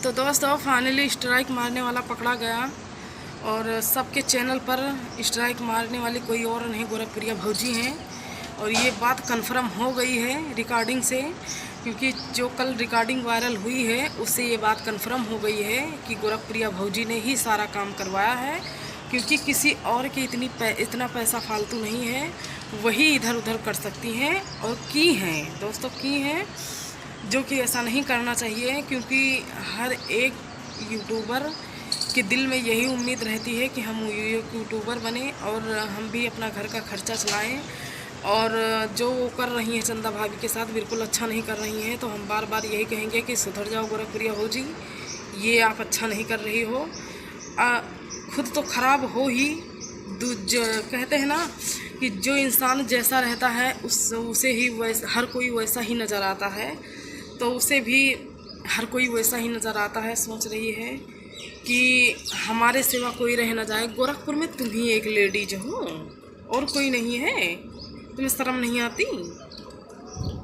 तो दोस्तों finally strike मारने वाला पकड़ा गया और सबके चैनल पर स्ट्राइक मारने वाली कोई और नहीं गोरखप्रिया भौजी हैं। और ये बात कंफर्म हो गई है रिकॉर्डिंग से, क्योंकि जो कल रिकॉर्डिंग वायरल हुई है उससे ये बात कंफर्म हो गई है कि गोरखप्रिया भौजी ने ही सारा काम करवाया है, क्योंकि किसी और की इतना पैसा फालतू नहीं है, वही इधर उधर कर सकती हैं और की हैं दोस्तों, की हैं, जो कि ऐसा नहीं करना चाहिए। क्योंकि हर एक यूट्यूबर के दिल में यही उम्मीद रहती है कि हम यूट्यूबर बने और हम भी अपना घर का खर्चा चलाएं। और जो वो कर रही हैं चंदा भाभी के साथ बिल्कुल अच्छा नहीं कर रही हैं, तो हम बार बार यही कहेंगे कि सुधर जाओ गोरखप्रिया भौजी, ये आप अच्छा नहीं कर रही हो। खुद तो ख़राब हो ही, कहते हैं ना कि जो इंसान जैसा रहता है उसे ही वैसा हर कोई वैसा ही नज़र आता है, तो उसे भी हर कोई वैसा ही नज़र आता है। सोच रही है कि हमारे सिवा कोई रह ना जाए, गोरखपुर में तुम ही एक लेडीज हो और कोई नहीं है, तुम्हें शर्म नहीं आती?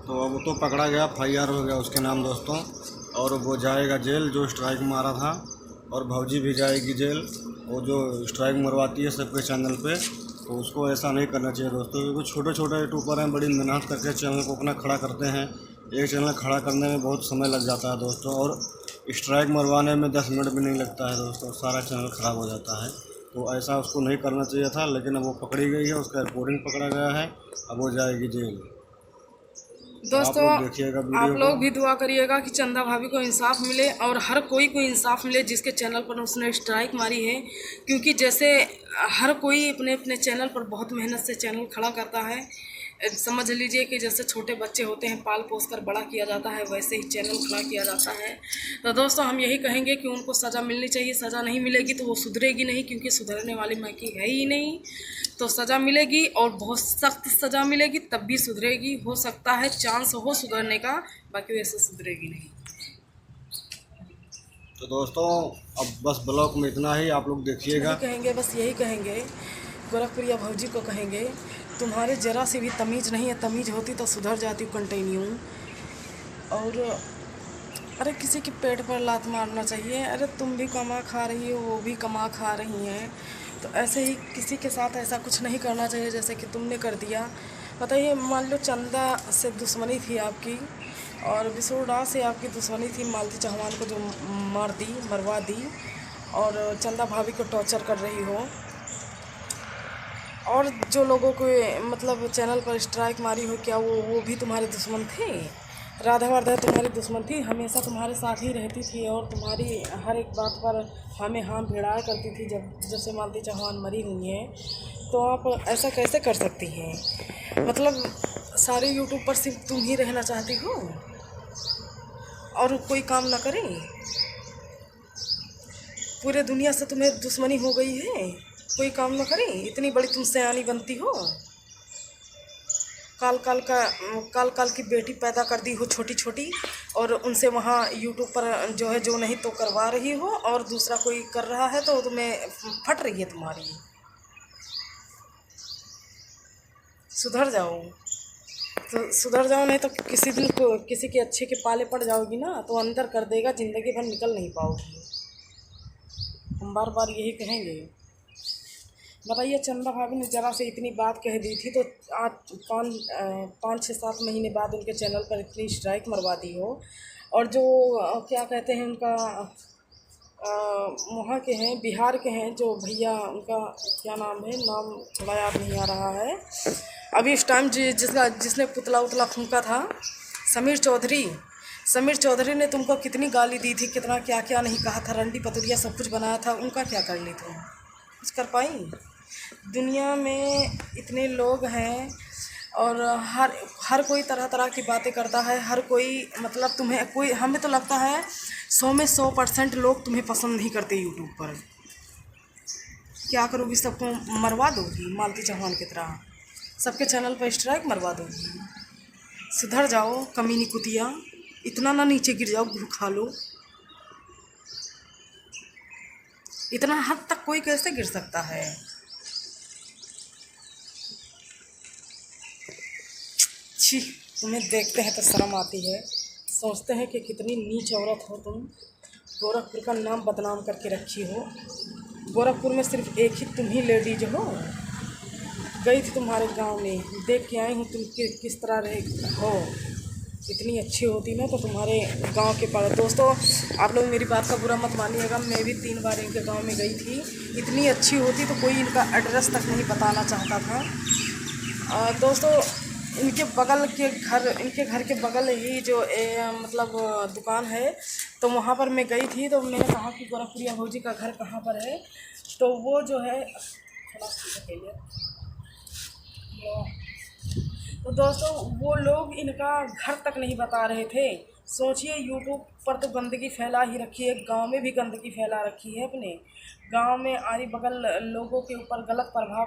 तो अब तो पकड़ा गया, FIR हो गया उसके नाम दोस्तों, और वो जाएगा जेल जो स्ट्राइक मारा था, और भौजी भी जाएगी जेल। वो जो स्ट्राइक मरवाती है सबके चैनल पे, तो उसको ऐसा नहीं करना चाहिए दोस्तों, क्योंकि छोटे छोटे यूट्यूबर हैं, बड़ी मेहनत करके चैनल को अपना खड़ा करते हैं। एक चैनल खड़ा करने में बहुत समय लग जाता है दोस्तों, और स्ट्राइक मरवाने में 10 मिनट भी नहीं लगता है दोस्तों, सारा चैनल ख़राब हो जाता है। तो ऐसा उसको नहीं करना चाहिए था, लेकिन अब वो पकड़ी गई है, उसका रिकॉर्डिंग पकड़ा गया है, अब वो जाएगी जेल। तो आप दोस्तों लोग देखिएगा आप वीडियो को। लोग भी दुआ करिएगा कि चंदा भाभी को इंसाफ मिले और हर कोई को इंसाफ मिले जिसके चैनल पर उसने स्ट्राइक मारी है। क्योंकि जैसे हर कोई अपने अपने चैनल पर बहुत मेहनत से चैनल खड़ा करता है, समझ लीजिए कि जैसे छोटे बच्चे होते हैं पाल पोस कर बड़ा किया जाता है, वैसे ही चैनल खड़ा किया जाता है। तो दोस्तों हम यही कहेंगे कि उनको सज़ा मिलनी चाहिए। सज़ा नहीं मिलेगी तो वो सुधरेगी नहीं, क्योंकि सुधरने वाली मायकी है ही नहीं। तो सज़ा मिलेगी और बहुत सख्त सज़ा मिलेगी तब भी सुधरेगी। हो सकता है चांस हो सुधरने का, बाकी वैसे सुधरेगी नहीं। तो दोस्तों अब बस ब्लॉग में इतना ही, आप लोग यही देखिएगा। कहेंगे, बस यही कहेंगे, गोरखप्रिया भौजी को कहेंगे तुम्हारे ज़रा सी भी तमीज़ नहीं है, तमीज़ होती तो सुधर जाती कंटिन्यू। और अरे किसी के पेट पर लात मारना चाहिए? अरे तुम भी कमा खा रही हो, वो भी कमा खा रही हैं, तो ऐसे ही किसी के साथ ऐसा कुछ नहीं करना चाहिए जैसे कि तुमने कर दिया। बताइए, मान लो चंदा से दुश्मनी थी आपकी और विसुड़ा से आपकी दुश्मनी थी, मालती चौहान को जो मरवा दी, और चंदा भाभी को टॉर्चर कर रही हो, और जो लोगों को मतलब चैनल पर स्ट्राइक मारी हो, क्या वो भी तुम्हारे दुश्मन थे? राधा वाधा तुम्हारी दुश्मन थी, हमेशा तुम्हारे साथ ही रहती थी और तुम्हारी हर एक बात पर हमें हाँ भिड़ाया करती थी। जब से मालती चौहान मरी हुई हैं, तो आप ऐसा कैसे कर सकती हैं? मतलब सारे यूट्यूब पर सिर्फ तुम ही रहना चाहती हो और कोई काम ना करें? पूरे दुनिया से तुम्हें दुश्मनी हो गई है, कोई काम ना करें? इतनी बड़ी तुम सयानी बनती हो, काल काल की बेटी पैदा कर दी हो छोटी छोटी, और उनसे वहाँ यूट्यूब पर जो है जो नहीं तो करवा रही हो, और दूसरा कोई कर रहा है तो तुम्हें फट रही है तुम्हारी। सुधर जाओ, तो सुधर जाओ, नहीं तो किसी दिन को किसी के अच्छे के पाले पड़ जाओगी ना तो अंदर कर देगा, ज़िंदगी भर निकल नहीं पाओगी। हम बार बार यही कहेंगे। बताइए, चंदा भाभी ने जरा से इतनी बात कह दी थी तो आज 5-6-7 महीने बाद उनके चैनल पर इतनी स्ट्राइक मरवा दी हो। और जो क्या कहते हैं उनका, वहाँ के हैं, बिहार के हैं जो भैया, उनका क्या नाम है, नाम थोड़ा याद नहीं आ रहा है अभी इस टाइम, जिसने पुतला उतला फूंका था, समीर चौधरी। समीर चौधरी ने तुमको कितनी गाली दी थी, कितना क्या क्या नहीं कहा था, रंडी पतुरिया सब कुछ बनाया था, उनका क्या कर ली तुम? कुछ कर पाई? दुनिया में इतने लोग हैं और हर कोई तरह तरह की बातें करता है, हर कोई, मतलब तुम्हें कोई, हमें तो लगता है 100 में 100% लोग तुम्हें पसंद नहीं करते यूट्यूब पर। क्या करोगी? सबको मरवा दोगी मालती चौहान की तरह? सबके चैनल पर स्ट्राइक मरवा दोगी? सुधर जाओ कमीनी कुतिया, इतना ना नीचे गिर जाओ, गुड़ खा लो। इतना हद तक कोई कैसे गिर सकता है? छी, तुम्हें देखते हैं तो शर्म आती है। सोचते हैं कि कितनी नीच औरत हो तुम, गोरखपुर का नाम बदनाम करके रखी हो। गोरखपुर में सिर्फ एक ही तुम ही लेडीज हो। गई थी तुम्हारे गांव में, देख के आई हूँ तुम किस तरह रहे हो। इतनी अच्छी होती ना तो तुम्हारे गांव के पास। दोस्तों आप लोग मेरी बात का बुरा मत मानिएगा, मैं भी 3 बार इनके गांव में गई थी। इतनी अच्छी होती तो कोई इनका एड्रेस तक नहीं बताना चाहता था। दोस्तों इनके घर के बगल ही जो मतलब दुकान है, तो वहाँ पर मैं गई थी। तो मैंने कहा कि गोरखपुरिया भौजी का घर कहाँ पर है, तो वो जो है तो दोस्तों वो लोग इनका घर तक नहीं बता रहे थे। सोचिए यूट्यूब पर तो गंदगी फैला ही रखी है, गांव में भी गंदगी फैला रखी है। अपने गांव में आरी बगल लोगों के ऊपर गलत प्रभाव